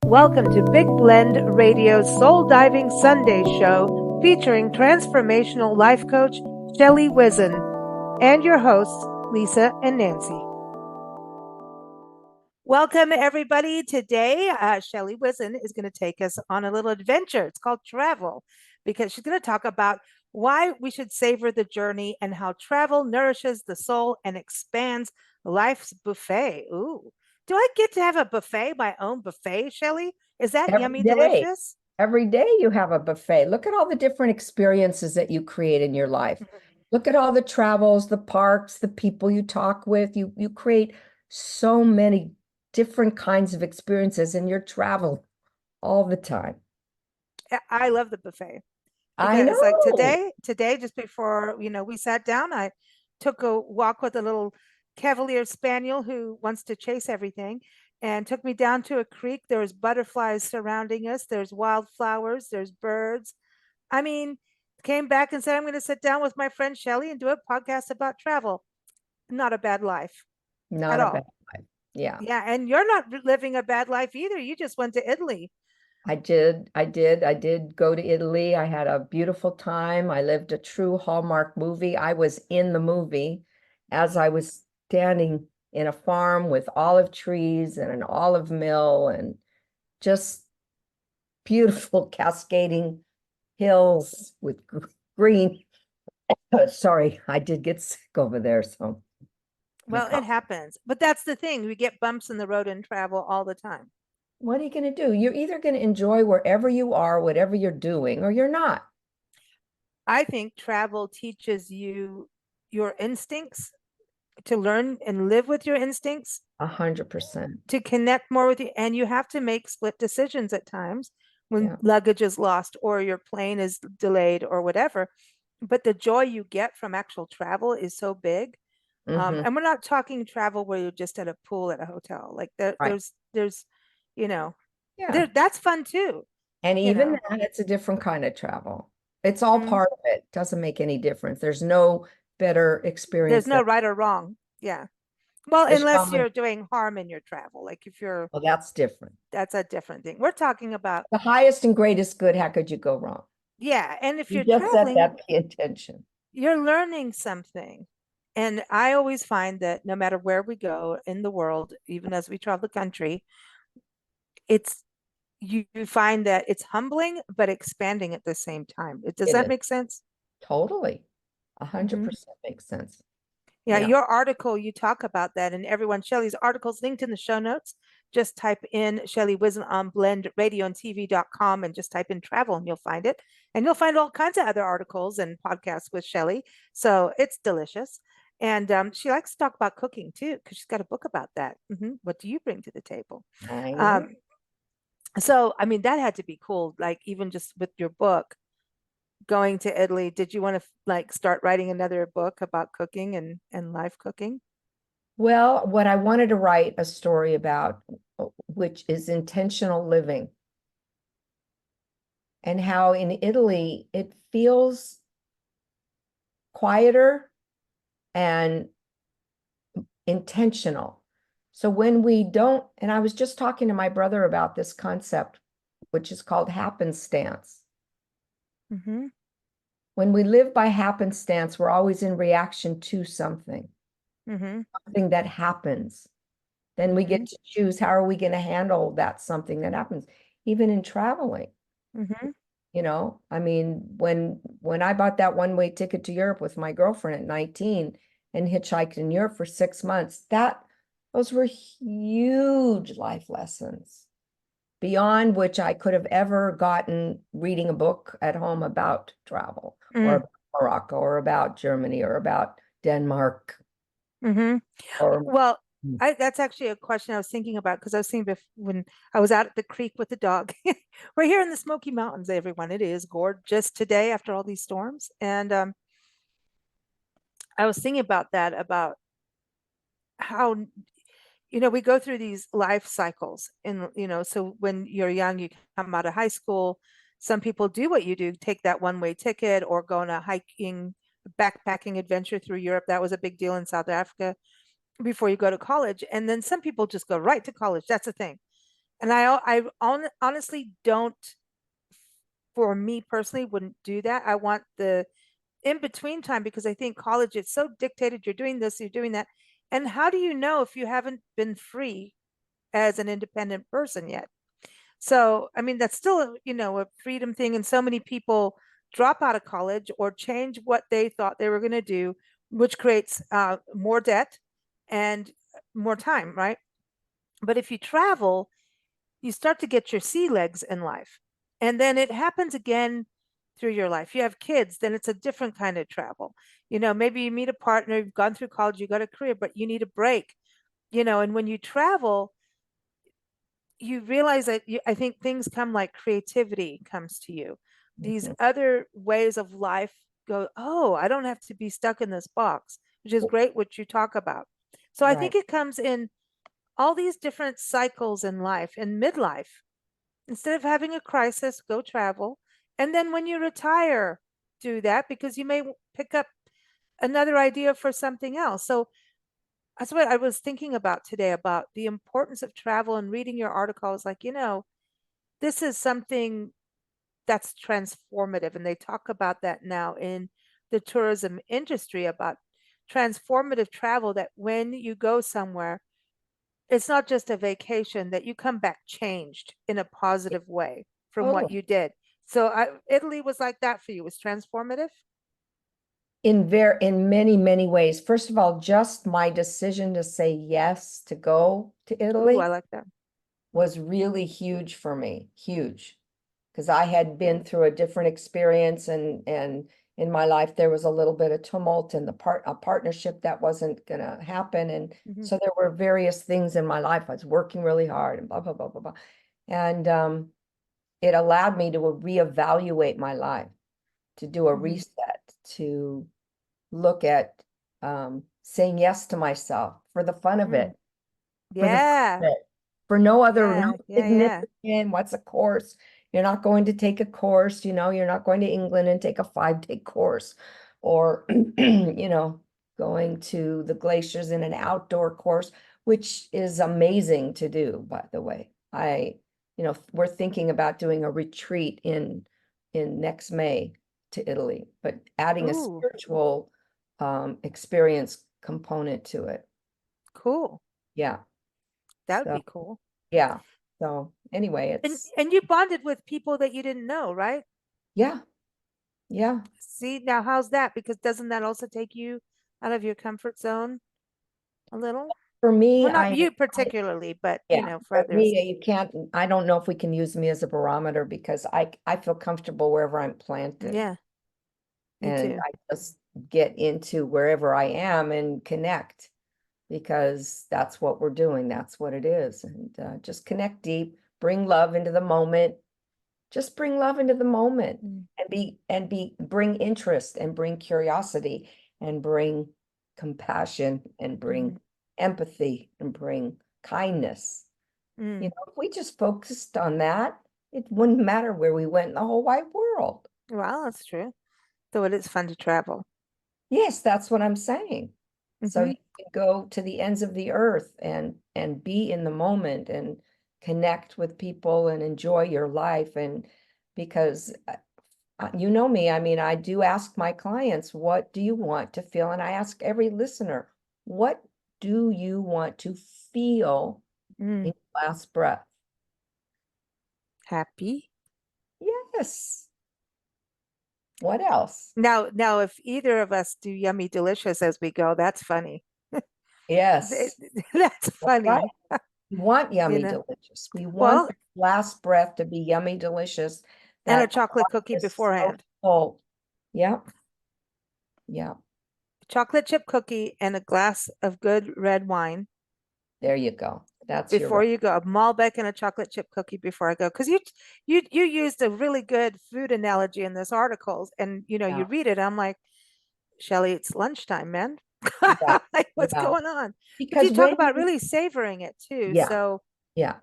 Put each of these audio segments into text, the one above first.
Welcome to Big Blend Radio's Soul Diving Sunday show featuring transformational life coach Shelley Wizen and your hosts Lisa and Nancy. Welcome everybody. Today, Shelley Wizen is going to take us on a little adventure. It's called travel because she's going to talk about why we should savor the journey and how travel nourishes the soul and expands life's buffet. Ooh. Do I get to have a buffet, my own buffet, Shelley? Is that Every yummy day. delicious? Every day you have a buffet. Look at all the different experiences that you create in your life. Look at all the travels, the parks, the people you talk with. You create so many different kinds of experiences in your travel all the time. I love the buffet I because like know. today, just before, we sat down, I took a walk with a little Cavalier Spaniel who wants to chase everything and took me down to a creek. There was butterflies surrounding us. There's wildflowers. There's birds. I mean, came back and said, I'm going to sit down with my friend Shelley and do a podcast about travel. Not a bad life at Not a bad all. life. Yeah. Yeah. And you're not living a bad life either. You just went to Italy. I did go to Italy. I had a beautiful time. I lived a true Hallmark movie. I was in the movie as I was standing in a farm with olive trees and an olive mill and just beautiful cascading hills with green. Sorry, I did get sick over there, so I Well, it happens. But that's the thing. We get bumps in the road and travel all the time. what are you going to do? You're either going to enjoy wherever you are, whatever you're doing, or you're not. I think travel teaches you your instincts to learn and live with your instincts, 100%. to connect more with you. And you have to make split decisions at times when Yeah. luggage is lost or your plane is delayed or whatever. But the joy you get from actual travel is so big. Hmm. And we're not talking travel where you're just at a pool at a hotel. Like Right. there's, you know, Yeah. that's fun too, And you even know. that, it's a different kind of travel. It's all Mhm. part of it. Doesn't make any difference. There's no better There's experience no than right or wrong. Yeah. Well, the unless shaman. you're doing harm in your travel. Like if you're, Well, that's different. that's a different thing. We're talking about, The highest and greatest good, how could you go wrong? yeah. And if You you're just set traveling, that intention. you're learning something. And I always find that no matter where we go in the world, even as we travel the country, it's you find that it's humbling but expanding at the same time. Does It that is make sense? totally a hundred Hmm. percent makes sense. Yeah, Yeah. your article, you talk about that, and everyone, Shelley's article's linked in the show notes. Just type in Shelley Wisdom on blendradioandtv.com and just type in travel and you'll find it. And you'll find all kinds of other articles and podcasts with Shelley. So it's delicious. And she likes to talk about cooking too, because she's got a book about that. What do you bring to the table? I know. Um, so, I mean, that had to be cool. Like, even just with your book, going to Italy, did you want to like start writing another book about cooking and life cooking? Well, what I wanted to write a story about, which is intentional living, and how in Italy it feels quieter and intentional. So when we don't, and I was just talking to my brother about this concept, which is called happenstance. Mm-hmm. When we live by happenstance, we're always in reaction to something, Mm-hmm. something that happens. Then we Mm-hmm. get to choose how are we going to handle that something that happens, even in traveling. Mm-hmm. I mean, when I bought that one-way ticket to Europe with my girlfriend at 19 and hitchhiked in Europe for 6 months, those were huge life lessons beyond which I could have ever gotten reading a book at home about travel or Mm-hmm. about Morocco or about Germany or about Denmark Mm-hmm. or Well, that's actually a question I was thinking about because I was thinking when I was out at the creek with the dog. We're here in the Smoky Mountains, everyone. It is gorgeous today after all these storms. And I was thinking about that, about how, we go through these life cycles. And, so when you're young, you come out of high school. Some people do what you do, take that one-way ticket or go on a hiking, backpacking adventure through Europe. That was a big deal in South Africa before you go to college. And then some people just go right to college. That's the thing. And honestly don't, for me personally, wouldn't do that. I want the in between time because I think college it's so dictated. You're doing this, you're doing that. And how do you know if you haven't been free as an independent person yet? So, I mean, that's still, a freedom thing. And so many people drop out of college or change what they thought they were going to do, which creates more debt and more time, right? But if you travel, you start to get your sea legs in life. And then it happens again through your life. You have kids, then it's a different kind of travel. Maybe you meet a partner, you've gone through college, you got a career, but you need a break, and when you travel, you realize that I think things come like creativity comes to you. These Mhm. other ways of life go, oh, I don't have to be stuck in this box, which is great, what you talk about. So I Right. think it comes in all these different cycles in life and midlife. Instead of having a crisis, go travel. And then when you retire, do that because you may pick up another idea for something else. So that's what I was thinking about today about the importance of travel and reading your article. I was like, this is something that's transformative. And they talk about that now in the tourism industry about transformative travel, that when you go somewhere, it's not just a vacation, that you come back changed in a positive way from what Totally. you did. So Italy was like that for you, was transformative. In many, many ways. First of all, just my decision to say yes to go to Ooh, I Italy like that. was really huge for me, huge. Because I had been through a different experience and in my life there was a little bit of tumult and a partnership that wasn't gonna happen. And Hmm. so there were various things in my life. I was working really hard and blah, blah, blah, blah, blah. And it allowed me to reevaluate my life, to do a Hmm. reset, to look at saying yes to myself for the fun of Mm. it, for the fun Yeah, of it, for no other, no yeah, yeah, yeah. significant, what's a course? You're not going to take a course, you're not going to England and take a 5-day course or, going to the glaciers in an outdoor course, which is amazing to do, by the way. We're thinking about doing a retreat in next May to Italy, but adding a Ooh, spiritual experience component to it. cool. Yeah. That would So be cool. yeah. So anyway, And it's and you bonded with people that you didn't know, right? yeah, yeah. See, now how's that? Because doesn't that also take you out of your comfort zone a little? For me, Well, not you particularly, but yeah, for for others. me, I don't know if we can use me as a barometer because I feel comfortable wherever I'm planted. Yeah, me And too. I just get into wherever I am and connect because that's what we're doing. That's what it is. And just connect deep, bring love into the moment, just bring love into the moment Mm, bring interest and bring curiosity and bring compassion and bring mhm, empathy and bring kindness. mm. If we just focused on that, it wouldn't matter where we went in the whole wide world. Well, that's true. So it is fun to travel. Yes, that's what I'm saying. So Hmm. you can go to the ends of the earth and be in the moment and connect with people and enjoy your life. And because you know me, I mean, I do ask my clients, what do you want to feel? And I ask every listener, what do you want to feel Mm. in your last breath? Happy. Yes. What else? Now, if either of us do yummy delicious as we go, that's funny. Yes. That's That's right. funny, We want you yummy know. delicious. We want Well, the last breath to be yummy delicious. and a That chocolate cookie is so beforehand. full. Yep. Yep. Chocolate chip cookie and a glass of good red wine There you go. That's your before right. you go. A Malbec and a chocolate chip cookie before I go. Because you used a really good food analogy in this article, and you Yeah. read it. I'm like, Shelly, it's lunchtime, man. Yeah. Like, what's Yeah. going on? But you Because talk when about you, really savoring it too. yeah. So Yeah.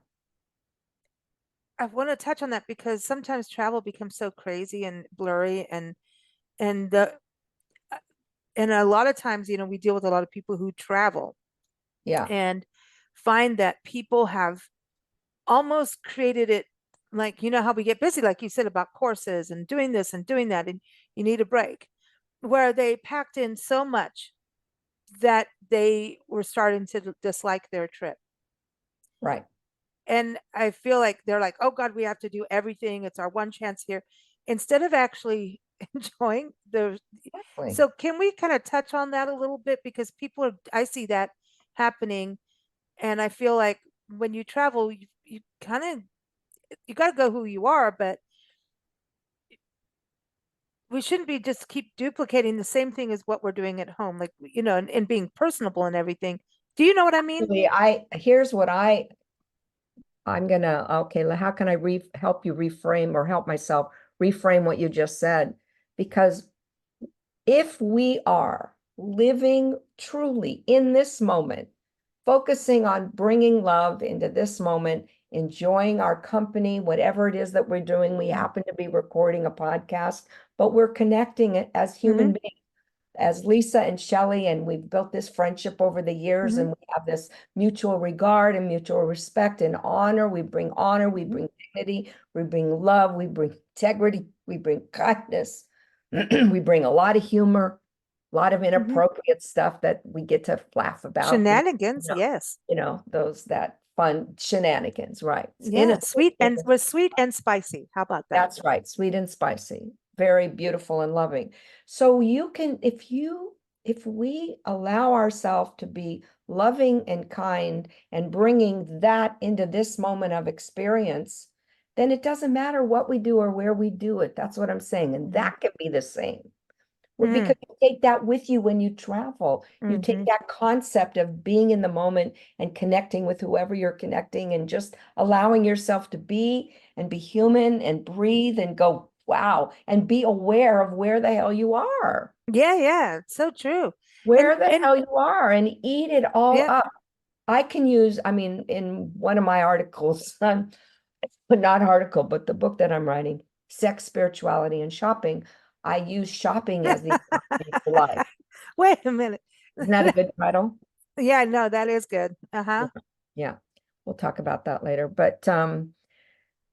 I want to touch on that because sometimes travel becomes so crazy and blurry, and the and a lot of times, we deal with a lot of people who travel Yeah. and find that people have almost created it like, you know, how we get busy, like you said, about courses and doing this and doing that, and you need a break, where they packed in so much that they were starting to dislike their trip. Right. And I feel like they're like, oh God, we have to do everything. It's our one chance here, instead of actually enjoying the. Exactly. So, can we kind of touch on that a little bit? Because people are, I see that happening. And I feel like when you travel, you kind of, you got to go who you are, but we shouldn't be just keep duplicating the same thing as what we're doing at home, like, you know, and being personable and everything. Do you know what I mean? Really, here's what I'm gonna, okay, how can I help you reframe or help myself reframe what you just said? Because if we are living truly in this moment, focusing on bringing love into this moment, enjoying our company, whatever it is that we're doing, we happen to be recording a podcast, but we're connecting it as Mm-hmm, human beings, as Lisa and Shelley, and we've built this friendship over the years, mm-hmm, and we have this mutual regard and mutual respect and honor. Honor, we mm-hmm, bring dignity, we bring love, we bring integrity, we bring kindness, we bring a lot of humor, a lot of mm-hmm. inappropriate stuff that we get to laugh about because, Shenanigans, yes. those that fun shenanigans, right? It's Yeah, innocent, sweet and innocent. was sweet and spicy. How about that? That's right, sweet and spicy, very beautiful and loving. So you can, if we allow ourselves to be loving and kind and bringing that into this moment of experience, then it doesn't matter what we do or where we do it. That's what I'm saying. And Mm-hmm. that can be the same. Well, Mm, because you take that with you when you travel. You take mm-hmm. that concept of being in the moment and connecting with whoever you're connecting and just allowing yourself to be and be human and breathe and go, wow, and be aware of where the hell you are, Yeah, yeah, so true. where the And hell you are, and eat it all yeah, up. I mean, in one of my articles, but not article, but the book that I'm writing, Sex, Spirituality, and Shopping, I use shopping as the analogy for life. wait a minute. Isn't that a good title? Yeah, no, that is good. Uh-huh. Yeah. Yeah. We'll talk about that later. But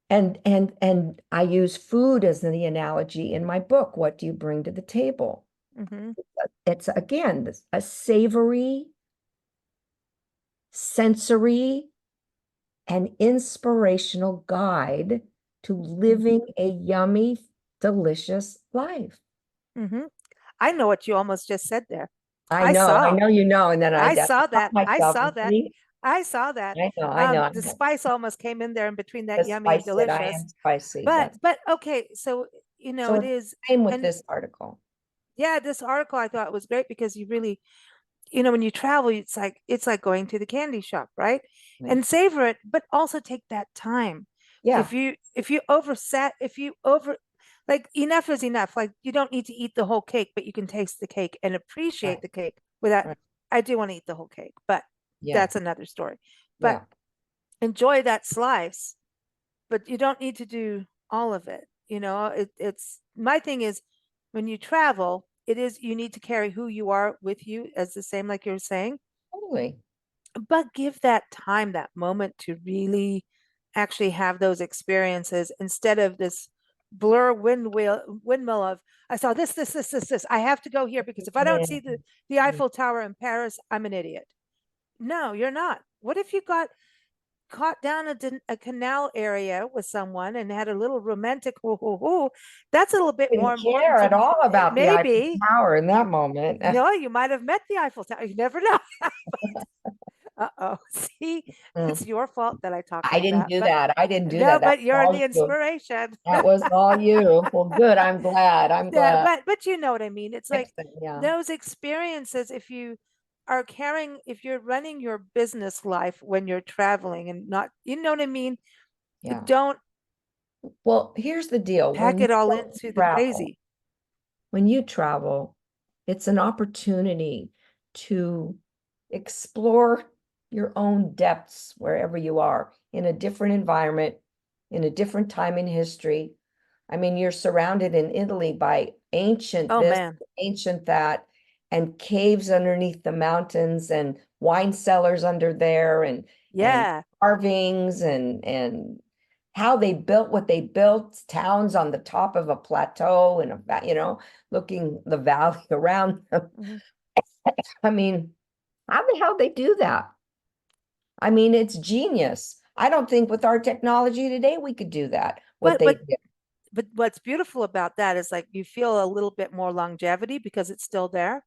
and I use food as the analogy in my book. What do you bring to the table? Mm-hmm. It's again a savory, sensory, and inspirational guide to living a yummy, delicious life. Mm-hmm. I know what you almost just said there. I I know, I saw. know you know, and then I I saw caught that. I myself. saw You that. see? I saw that. I know, I The know. spice almost came in there in between that The yummy and spice that I delicious. am spicy. That's But okay, so you know so it it's is, the same with and this article. yeah, this article I thought was great because you really, you know, when you travel, it's like going to the candy shop, right? Yeah. And savor it, but also take that time. Yeah, If you overset, if you over, like, enough is enough. Like, you don't need to eat the whole cake, but you can taste the cake and appreciate right, the cake without. right. I do want to eat the whole cake, but Yeah, that's another story. But yeah, enjoy that slice, but you don't need to do all of it. You know, it's my thing is, when you travel, it is, you need to carry who you are with you as the same, like you're saying, totally. but give that time, that moment to really actually have those experiences instead of this blur windmill of, I saw this. I have to go here because if I don't Yeah. see the Eiffel Tower in Paris, I'm an idiot. No, you're not. What if you got caught down a canal area with someone and had a little romantic that's a little bit more Didn't important care to at me. all about the Eiffel Maybe, Tower in that moment. no, you might have met the Eiffel Tower. You never know. Uh-oh. See, it's Mm. your fault that I talk I like didn't that. do But that. I didn't do no, that. That but you're was the all you. inspiration. That was all you. Well, good. I'm glad. I'm Yeah, glad. but you know what I mean. It's like Excellent. Yeah. those experiences, if you are carrying, if you're running your business life when you're traveling and not, you know what I mean? Yeah. Don't Well, here's the deal. pack it all into the crazy. When you travel, it's an opportunity to explore your own depths wherever you are in a different environment, in a different time in history. I mean, you're surrounded in Italy by ancient Oh this, man. ancient that, and caves underneath the mountains and wine cellars under there. And and Yeah. carvings and how they built what they built, towns on the top of a plateau and looking the valley around them. Mhm. I mean, how the hell they do that? I mean, it's genius. I don't think with our technology today we could do that, what But they but did. but what's beautiful about that is like you feel a little bit more longevity because it's still there.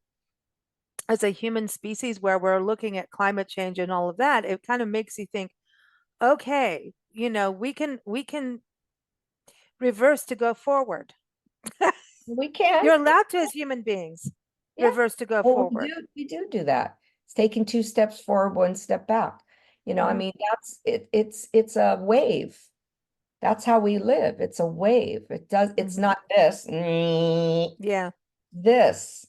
As a human species where we're looking at climate change and all of that, it kind of makes you think, okay, we can reverse to go forward. We can. You're allowed to, as human beings, Yeah. reverse to go Well, forward. we do that. It's taking two steps forward, one step back. I Hmm. mean, that's it, it's a wave. That's how we live. It's a wave. It's Hmm. not this, Yeah. this.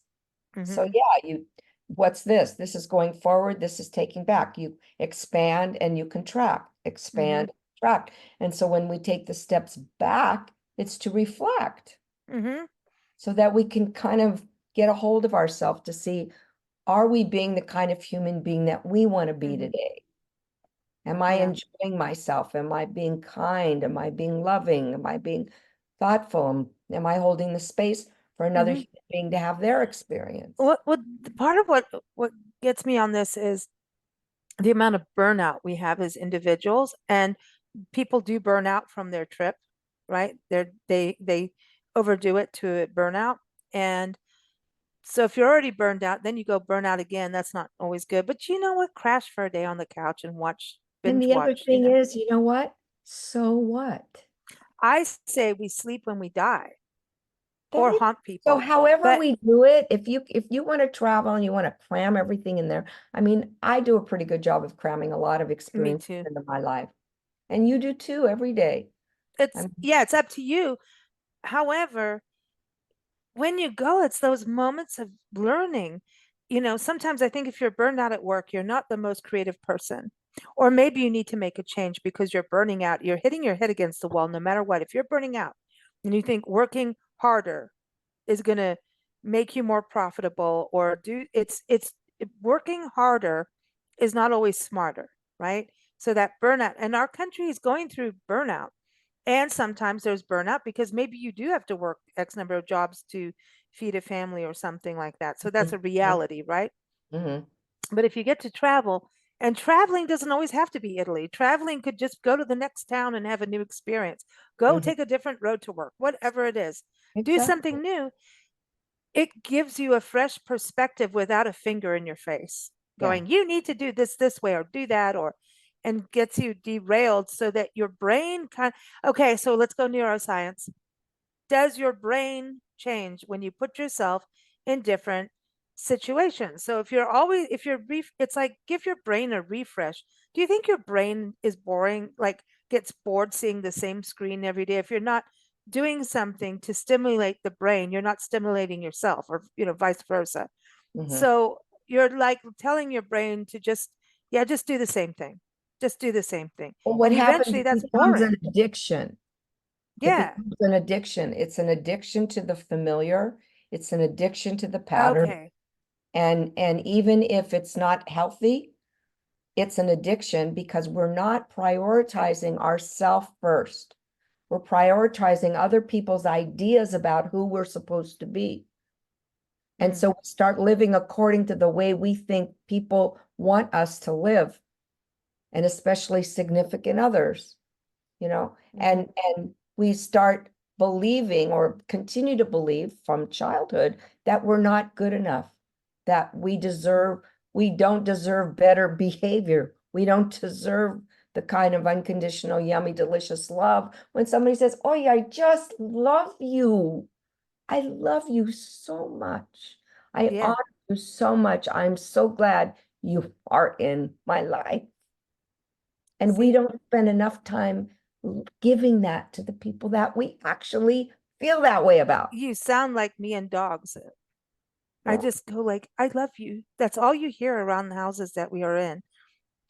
So Hmm. yeah, what's this? This is going forward, this is taking back. You expand and you contract, Hmm. expand, contract. And so when we take the steps back, it's to reflect Hmm. so that we can kind of get a hold of ourselves to see, are we being the kind of human being that we want to be Hmm. today? Am I Yeah. enjoying myself? Am I being kind? Am I being loving? Am I being thoughtful? Am I holding the space for another Hmm. human being to have their experience? What part of what gets me on this is the amount of burnout we have as individuals, and people do burn out from their trip, right? They overdo it to burnout. And so if you're already burned out, then you go burn out again. That's not always good. But you know what? Crash for a day on the couch and And binge the other watch. thing is, you know what? So what? I say we sleep when we die That or is, haunt so people. however But we do it, if you want to travel and you want to cram everything in there, I mean, I do a pretty good job of cramming a lot of me experiences too. into my life. And you do too every day. I It's, mean, yeah, it's up to you. However, when you go, it's those moments of learning. Sometimes I think if you're burned out at work, you're not the most creative person. Or maybe you need to make a change because you're burning out. You're hitting your head against the wall no matter what. If you're burning out and you think working harder is going to make you more profitable or do working harder is not always smarter, right? So that burnout, and our country is going through burnout. And sometimes there's burnout because maybe you do have to work X number of jobs to feed a family or something like that. So that's a reality, right? mhm, But if you get to travel, and traveling doesn't always have to be Italy, traveling could just go to the next town and have a new experience. Go mhm. take a different road to work, whatever it is. Do Exactly. something new. It gives you a fresh perspective without a finger in your face Yeah. going, you need to do this way or do that, or and gets you derailed so that your brain okay, so let's go neuroscience. Does your brain change when you put yourself in different situations? So if you're it's like give your brain a refresh. Do you think your brain is boring, like gets bored seeing the same screen every day? If you're not doing something to stimulate the brain, you're not stimulating yourself, or vice versa. Hmm. So you're like telling your brain to just, yeah, just do the same thing. Just do the same thing. Well, what And happens, eventually it that's becomes boring. an addiction. It Yeah. becomes an addiction. It's an addiction to the familiar. It's an addiction to the pattern. Okay. And even if it's not healthy, it's an addiction because we're not prioritizing ourself first. We're prioritizing other people's ideas about who we're supposed to be. And Mm-hmm. so we start living according to the way we think people want us to live, and especially significant others, Mm-hmm. and we start believing or continue to believe from childhood that we're not good enough, that we don't deserve better behavior. We don't deserve the kind of unconditional, yummy, delicious love. When somebody says, oh, yeah, I just love you. I love you so much. I Yeah. honor you so much. I'm so glad you are in my life. And we See, don't spend enough time giving that to the people that we actually feel that way about. you sound like me and dogs. I Well, just go like, I love you. That's all you hear around the houses that we are in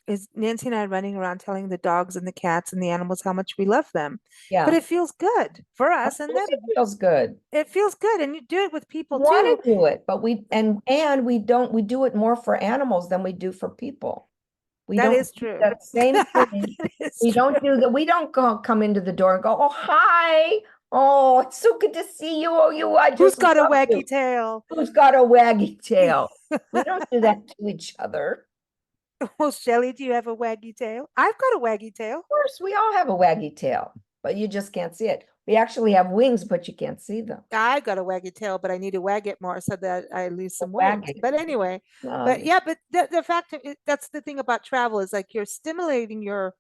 is Nancy and I running around telling the dogs and the cats and the animals how much we love them. But yeah, it feels good for of us, and course it then feels good. it feels good. And you do it with people Want too. to do it, but we do it more for animals than we do for people. We That don't is do true. that same thing. That is We don't true. do that. We don't come into the door and go, oh, hi. Oh, it's so good to see you. Oh, I Who's just got a love waggy you. tail? Who's got a waggy tail? We don't do that to each other. Well, Shelly, do you have a waggy tail? I've got a waggy tail. Of course, we all have a waggy tail, but you just can't see it. We actually have wings, but you can't see them. I got a waggy tail, but I need to wag it more so that I lose some weight. Wagging. But anyway, No, but you, yeah, but the fact of it, that's the thing about travel is like you're stimulating your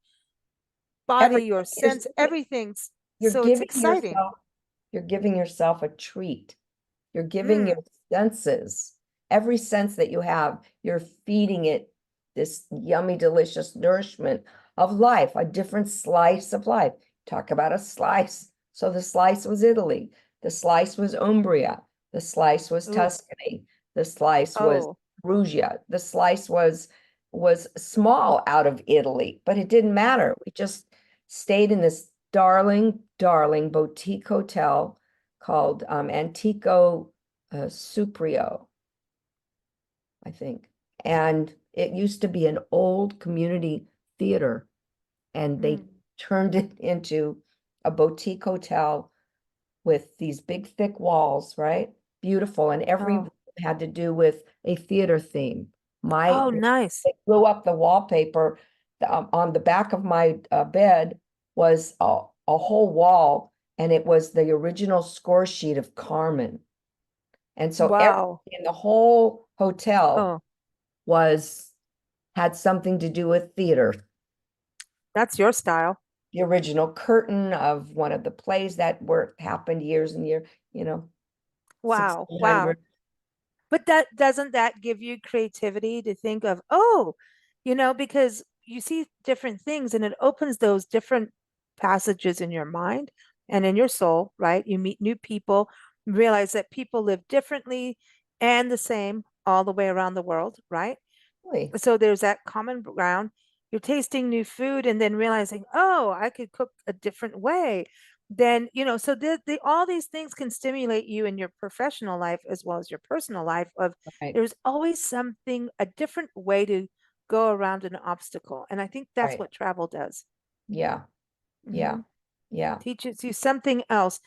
body, everything your you're sense, everything's you're so it's giving exciting. yourself, you're giving yourself a treat. You're giving Mm, your senses, every sense that you have, you're feeding it this yummy, delicious nourishment of life, a different slice of life. Talk about a slice. So the slice was Italy, the slice was Umbria, the slice was ooh, Tuscany, the slice was oh, Perugia, the slice was small out of Italy, but it didn't matter. We just stayed in this darling, darling boutique hotel called Antico Suprio, I think. And it used to be an old community theater, and they mm, turned it into a boutique hotel with these big, thick walls, right? Beautiful. And every room oh, had to do with a theater theme. My, oh, nice. they blew up the wallpaper on the back of my bed was a whole wall, and it was the original score sheet of Carmen. And so everything Wow. in the whole hotel Oh, was had something to do with theater. that's your style. The original curtain of one of the plays that were happened years and years, you know, Wow, wow. 1600. But doesn't that give you creativity to think of, oh, because you see different things and it opens those different passages in your mind and in your soul, right? You meet new people, realize that people live differently and the same all the way around the world, right? Really? So there's that common ground. You're tasting new food and then realizing, oh, I could cook a different way. Then, so all these things can stimulate you in your professional life as well as your personal life of Right, there's always something, a different way to go around an obstacle. And I think that's right. what travel does. Yeah, yeah, Hmm. yeah, Teaches you something else.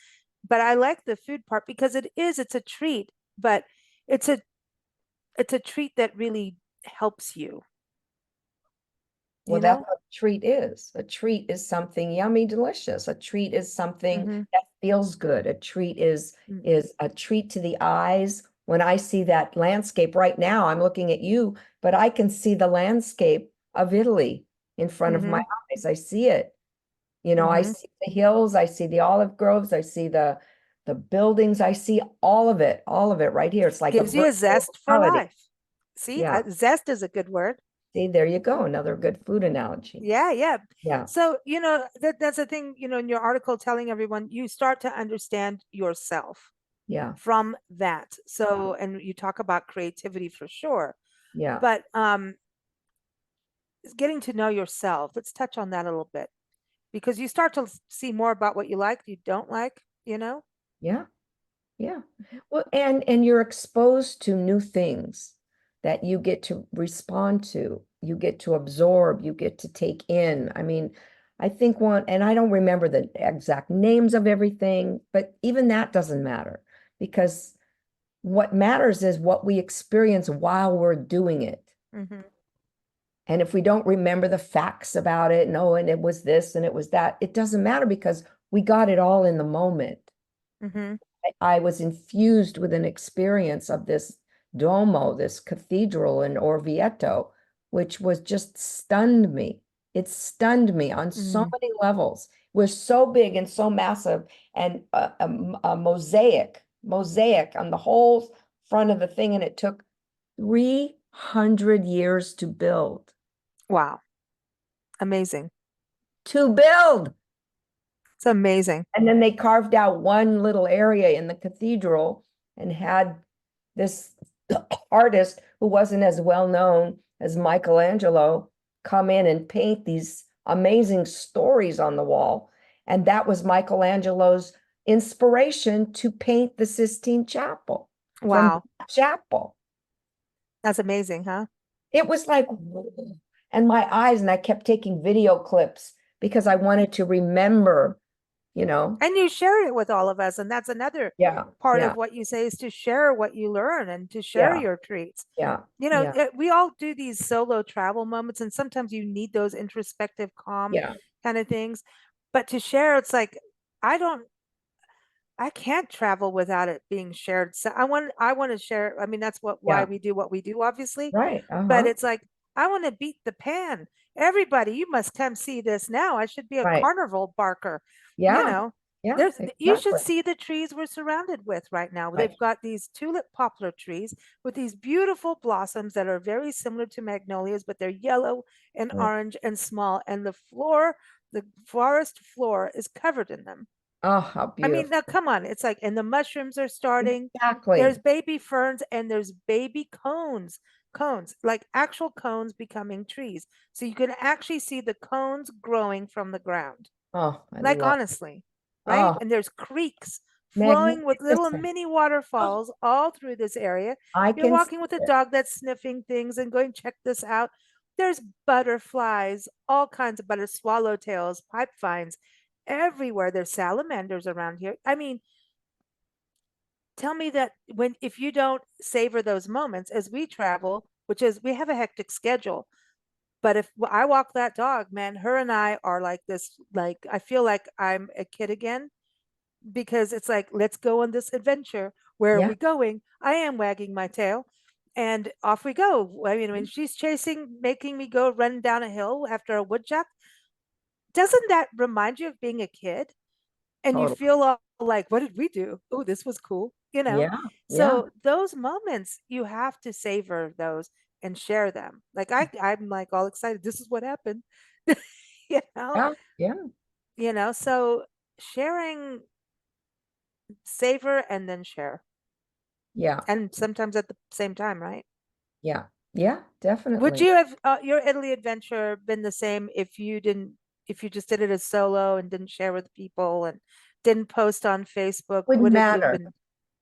But I like the food part because it's a treat, but it's a it's a treat that really helps you, well, you that's know? what a treat is. A treat is something yummy, delicious. A treat is something Hmm. that feels good. A treat is a treat to the eyes. When I see that landscape right now, I'm looking at you, but I can see the landscape of Italy in front of my Mm-hmm. eyes. I see it. I Mm-hmm. see the hills, I see the olive groves, I see the buildings, I see all of it right here. It's like a Gives you a virtual zest for reality. life. See, Yeah. zest is a good word. See, there you go. Another good food analogy. Yeah, yeah. Yeah. So, that's the thing, in your article telling everyone you start to understand yourself Yeah. from that. So, and you talk about creativity for sure, Yeah. but getting to know yourself. Let's touch on that a little bit because you start to see more about what you like, you don't like, you know? Yeah. Yeah. Mhm. Well, and you're exposed to new things that you get to respond to, you get to absorb, you get to take in. I mean, I think one, and I don't remember the exact names of everything, but even that doesn't matter because what matters is what we experience while we're doing it. Mhm. And if we don't remember the facts about it, no, and it was this and it was that, it doesn't matter because we got it all in the moment. Mhm. I was infused with an experience of this Duomo, this cathedral in Orvieto, which was just stunned me. It stunned me on so Mhm. many levels. It was so big and so massive, and a mosaic on the whole front of the thing, and it took 300 years to build. Wow. Amazing. To build. It's amazing. And then they carved out one little area in the cathedral and had this artist who wasn't as well known as Michelangelo come in and paint these amazing stories on the wall. And that was Michelangelo's inspiration to paint the Sistine Chapel from Wow. the chapel. That's amazing, huh? It was like, whoa. and my eyes, and I kept taking video clips because I wanted to remember, you know. And you share it with all of us. And that's another Yeah, part yeah, of what you say is to share what you learn and to share yeah, your treats. yeah, You know, yeah, we all do these solo travel moments, and sometimes you need those introspective, calm yeah, kind of things. But to share, it's like, I don't, I can't travel without it being shared. So I want to share. I mean, that's why yeah. we do what we do, obviously. Right. But Uh-huh. it's like, I want to beat the pan. Everybody, you must come see this now. I should be a Right. carnival barker. You Yeah. know, Yeah, there's, you should exactly. see the trees we're surrounded with right now. Right. They've got these tulip poplar trees with these beautiful blossoms that are very similar to magnolias, but they're yellow and Right. orange and small. And the floor, the forest floor is covered in them. Oh, how I mean, now beautiful. come on. It's like, and the mushrooms are starting. There's Exactly. baby ferns and there's baby cones, like actual cones becoming trees. So you can actually see the cones growing from the ground. Oh, I Like, love. honestly, right? Oh, And there's creeks flowing with little magnificent. mini Oh, waterfalls all through this area. I You're can see walking with a it. dog that's sniffing things and going, check this out. There's butterflies, all kinds of swallowtails, pipe vines everywhere. There's salamanders around here. I mean, tell me that when, if you don't savor those moments as we travel, which is, we have a hectic schedule, but if I walk that dog, man, her and I are like this, like, I feel like I'm a kid again, because it's like, let's go on this adventure. Where are Yeah. we going? I am wagging my tail and off we go. I mean, when she's chasing, making me go run down a hill after a woodchuck, doesn't that remind you of being a kid? And you Totally. feel all like, what did we do? Oh, this was cool, you know? Yeah. Yeah. So those moments, you have to savor those and share them. Like, I'm like all excited. This is what happened, you know, Yeah. Yeah. so sharing, savor and then share. Yeah. And sometimes at the same time, right? Yeah. Yeah. Would Definitely. you have your Italy adventure been the same if you didn't, if you just did it as solo and didn't share with people and didn't post on Facebook? Wouldn't Would it have matter. been?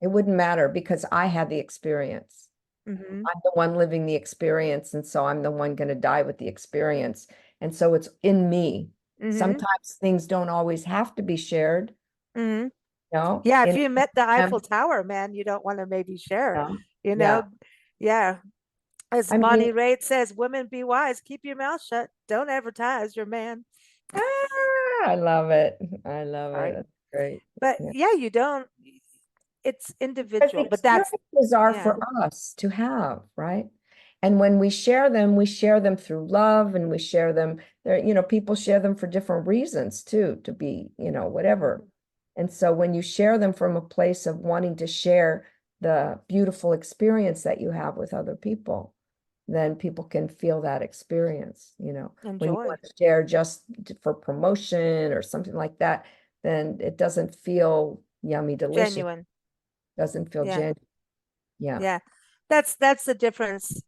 It wouldn't matter because I had the experience. Mm-hmm. I'm the one living the experience, and so I'm the one going to die with the experience. And so it's in me. Mm-hmm. Sometimes things don't always have to be shared, Mm-hmm. you know, Yeah, if in you met the Eiffel um, Tower, man, you don't want to maybe share, yeah, you yeah. know? Yeah. As I mean, Bonnie Raitt says, women be wise, keep your mouth shut. Don't advertise your man. I love it. I love it. Sorry. That's great. But Yeah. yeah, you don't, it's Because the individual, but that's, experiences are yeah, for us to have, right? And when we share them through love and we share them there, people share them for different reasons too, to be, whatever. mhm, And so when you share them from a place of wanting to share the beautiful experience that you have with other people, then people can feel that experience, When you enjoy. want to share just for promotion or something like that, then it doesn't feel yummy, delicious, Genuine. doesn't feel Yeah. genuine. Yeah. Yeah. That's the difference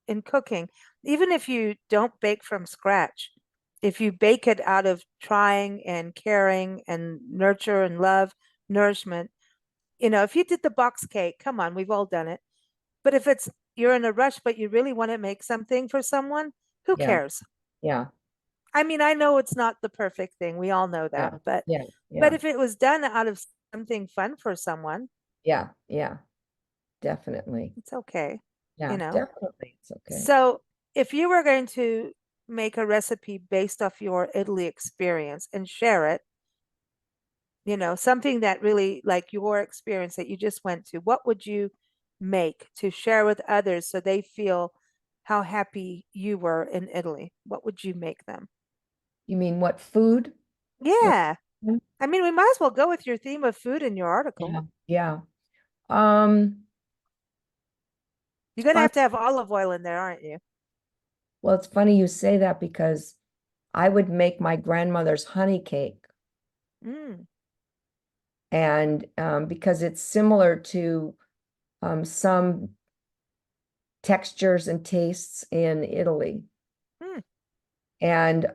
in cooking. Even if you don't bake from scratch, if you bake it out of trying and caring and nurture and love, nourishment, if you did the box cake, come on, we've all done it. But if it's, you're in a rush, but you really want to make something for someone, who Yeah. cares? Yeah. I mean, I know it's not the perfect thing. We all know that, Yeah. but Yeah. but Yeah. if it was done out of something fun for someone, Yeah. Yeah. Definitely. it's okay, you Yeah. know. Definitely. It's okay. So, if you were going to make a recipe based off your Italy experience and share it, something that really, like your experience that you just went to, what would you make to share with others so they feel how happy you were in Italy? What would you make them? You mean what food? What? Yeah. I mean, we might as well go with your theme of food in your article. Yeah. Yeah. Um, You're it's going to fun. have olive oil in there, aren't you? Well, it's funny you say that because I would make my grandmother's honey cake. Mm, And because it's similar to some textures and tastes in Italy. mm, And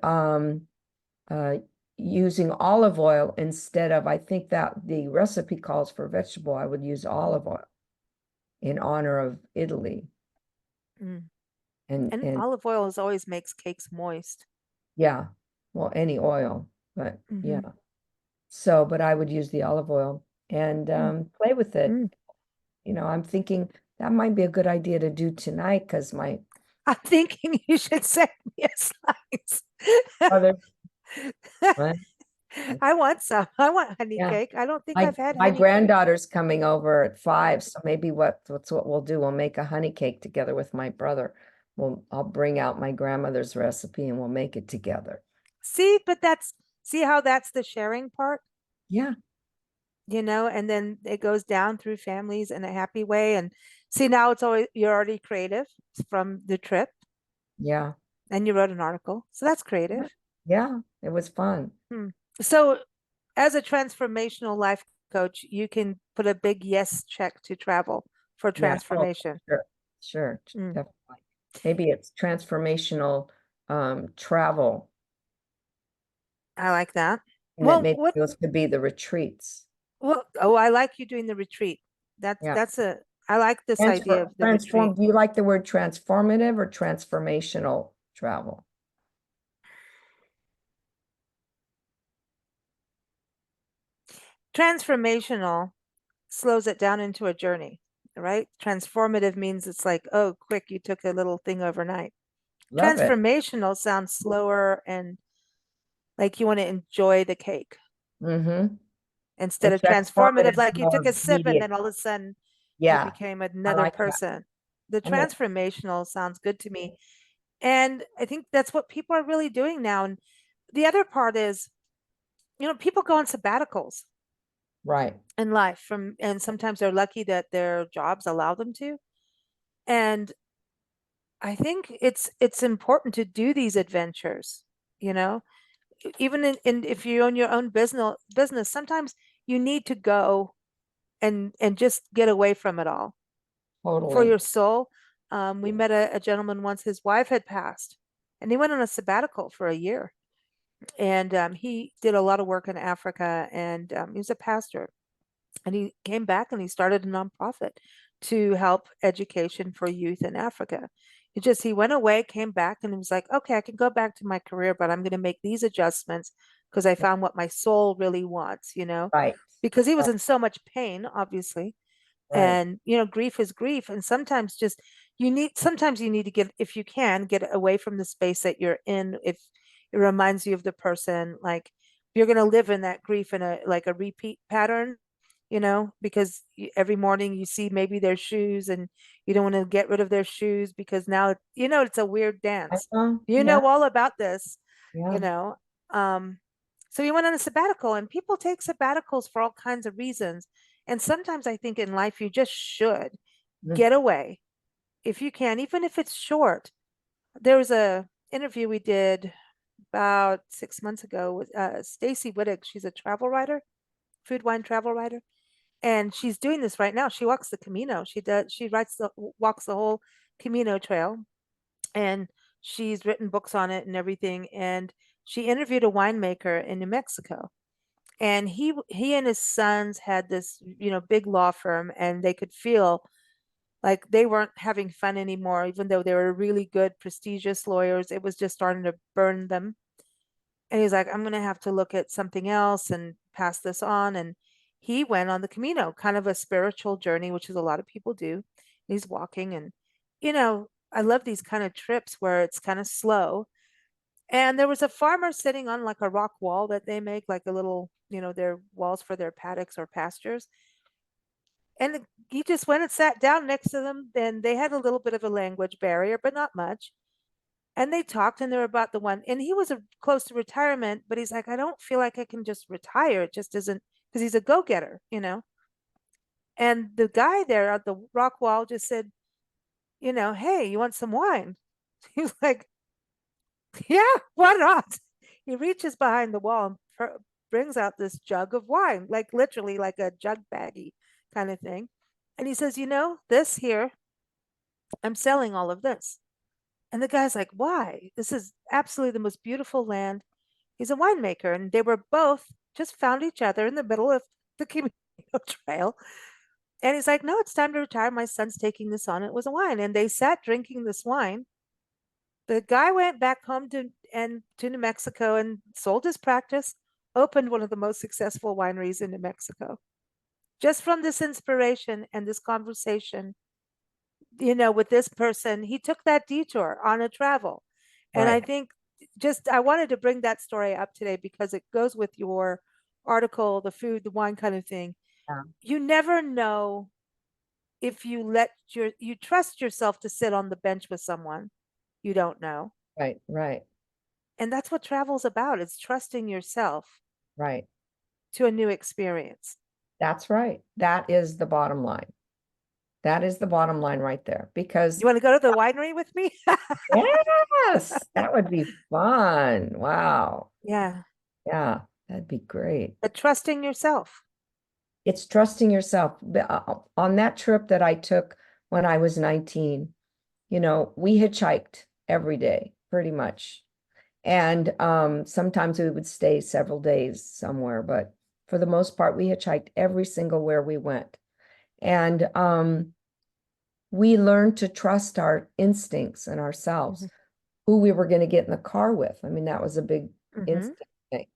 uh, using olive oil instead of, I think that the recipe calls for vegetable, I would use olive oil in honor of Italy. mm. And and olive oil is always makes cakes moist. yeah, well, any oil, but yeah. Mm-hmm. So, but I would use the olive oil and play with it. Mm-hmm. I'm thinking that might be a good idea to do tonight because my I'm thinking you should send me a slice. other, what? I want some. I want honey Yeah, cake. I don't think my I've had my honey cake. granddaughter's coming over at 5, so maybe what's what we'll do. We'll make a honey cake together with my brother. I'll bring out my grandmother's recipe and we'll make it together. See, but see how that's the sharing part, Yeah, and then it goes down through families in a happy way. And see, now it's always you're already creative from the trip yeah, and you wrote an article. So that's creative. yeah. It was fun. Hmm. So as a transformational life coach, you can put a big yes check to travel for Yeah. Oh, transformation. sure, sure, Mm, definitely. Maybe it's transformational travel, I like that. and that Well, maybe what those could be the retreats. oh, I like you doing the retreat. Yeah. That's a I like this idea of the retreat. Do you like the word transformative or transformational travel? Transformational slows it down into a journey, right? Transformative means it's like, oh, quick, you took a little thing overnight. Love it. Transformational sounds slower and like you want to enjoy the cake Mm-hmm. instead And of transformative, transformative, like you took more a sip and immediate. then all of a sudden you Yeah, became I another like that. person. The I'm a, transformational sounds good to me. And I think that's what people are really doing now. And the other part is, people go on sabbaticals right. in life and sometimes they're lucky that their jobs allow them to. And I think it's important to do these adventures, you know, even in if you own your own business, sometimes you need to go and just get away from it all for Totally. your soul. We met a gentleman once, his wife had passed, and he went on a sabbatical for a year. And he did a lot of work in Africa, and he was a pastor. And he came back and he started a nonprofit to help education for youth in Africa. He went away, came back, and he was like, okay, I can go back to my career, but I'm going to make these adjustments because I found what my soul really wants, Right. because he was Right. in so much pain, obviously. Right. And grief is grief, and sometimes you need to get, if you can, get away from the space that you're in, if it reminds you of the person. Like, you're going to live in that grief in a repeat pattern, because every morning you see maybe their shoes and you don't want to get rid of their shoes because now it's a weird I dance. know. You Yeah. know all about this, you Yeah. know um so he went on a sabbatical, and people take sabbaticals for all kinds of reasons. And sometimes I think in life you just should Mm. get away if you can, even if it's short. There was a interview we did about 6 months ago with Stacy Wittig. She's a travel writer, food wine travel writer, and she's doing this right now. She walks the Camino. She walks the whole Camino trail, and she's written books on it and everything. And she interviewed a winemaker in New Mexico, and he and his sons had this big law firm, and they could feel like they weren't having fun anymore, even though they were really good, prestigious lawyers. It was just starting to burn them. And he's like, I'm going to have to look at something else and pass this on. And he went on the Camino, kind of a spiritual journey, which is a lot of people do. He's walking, and, I love these kind of trips where it's kind of slow. And there was a farmer sitting on like a rock wall that they make, like a little, their walls for their paddocks or pastures. And he just went and sat down next to them. Then they had a little bit of a language barrier, but not much. And they talked, and they were about the one. And he was close to retirement, but he's like, I don't feel like I can just retire. It just isn't, because he's a go-getter. And the guy there at the rock wall just said, hey, you want some wine? He was like, yeah, why not? He reaches behind the wall and brings out this jug of wine, like literally like a jug baggie kind of thing. And he says, this here, I'm selling all of this. And the guy's like, why? This is absolutely the most beautiful land. He's a winemaker. And they were both just found each other in the middle of the Camino Trail. And he's like, no, it's time to retire. My son's taking this on. It was a wine. And they sat drinking this wine. The guy went back home to New Mexico and sold his practice, opened one of the most successful wineries in New Mexico. Just from this inspiration and this conversation, with this person, he took that detour on a travel. And I Right. think just I wanted to bring that story up today because it goes with your article, the food, the wine kind of thing. Yeah. You never know if you trust yourself to sit on the bench with someone you don't know. Right. Right. And that's what travel's about. It's trusting yourself Right. to a new experience. That's right. That is the bottom line. That is the bottom line right there. Because You want to go to the winery with me? yes, that would be fun. Wow. Yeah. Yeah, that'd be great. But trusting yourself. It's trusting yourself. On that trip that I took when I was 19, we hitchhiked every day, pretty much. And sometimes we would stay several days somewhere, but for the most part, we hitchhiked every single where we went. And we learned to trust our instincts and ourselves, Hmm. who we were going to get in the car with. I mean, that was a big Hmm. instinct thing.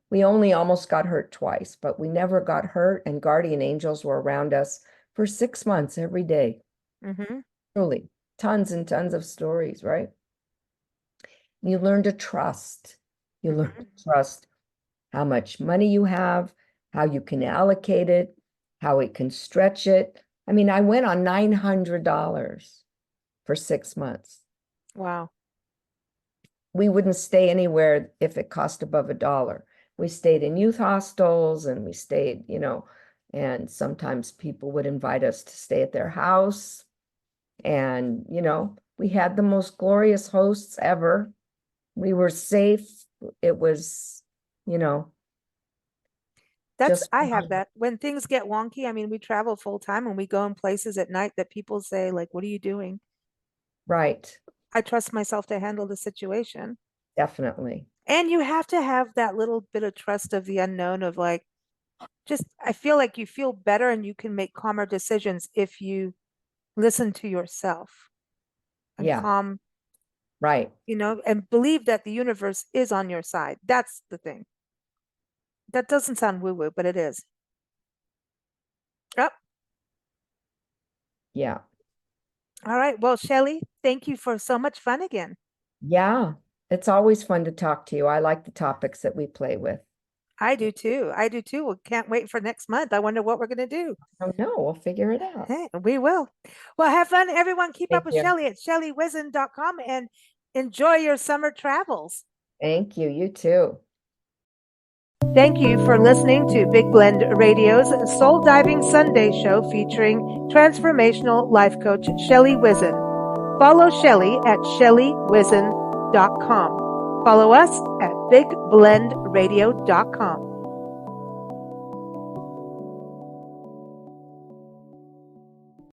We only almost got hurt twice, but we never got hurt, and guardian angels were around us for 6 months every day. Hmm. Truly, tons and tons of stories, right? You learn to trust. You learn Hmm. to trust how much money you have, how you can allocate it, how it can stretch it. I mean, I went on $900 for 6 months. Wow. We wouldn't stay anywhere if it cost above $1. We stayed in youth hostels and we stayed, and sometimes people would invite us to stay at their house. And, we had the most glorious hosts ever. We were safe. It was, you know, just I have fun. that. When things get wonky, I mean, we travel full time and we go in places at night that people say, like, what are you doing? Right. I trust myself to handle the situation. Definitely. And you have to have that little bit of trust of the unknown of like, just, I feel like you feel better and you can make calmer decisions if you listen to yourself and Yeah. calm, Right. and believe that the universe is on your side. That's the thing. That doesn't sound woo woo, but it is. Oh, Yeah. all right. Well, Shelley, thank you for so much fun again. Yeah. It's always fun to talk to you. I like the topics that we play with. I do too. I do too. Well, can't wait for next month. I wonder what we're going to do. Oh, no, we'll figure it out. Hey, we will. Well, have fun, everyone. Keep up Thank with you. Shelley at shelleywizen.com and enjoy your summer travels. Thank you. You too. Thank you for listening to Big Blend Radio's Soul Diving Sunday show featuring transformational life coach Shelley Wizen. Follow Shelley at shelleywizen.com. Follow us at bigblendradio.com.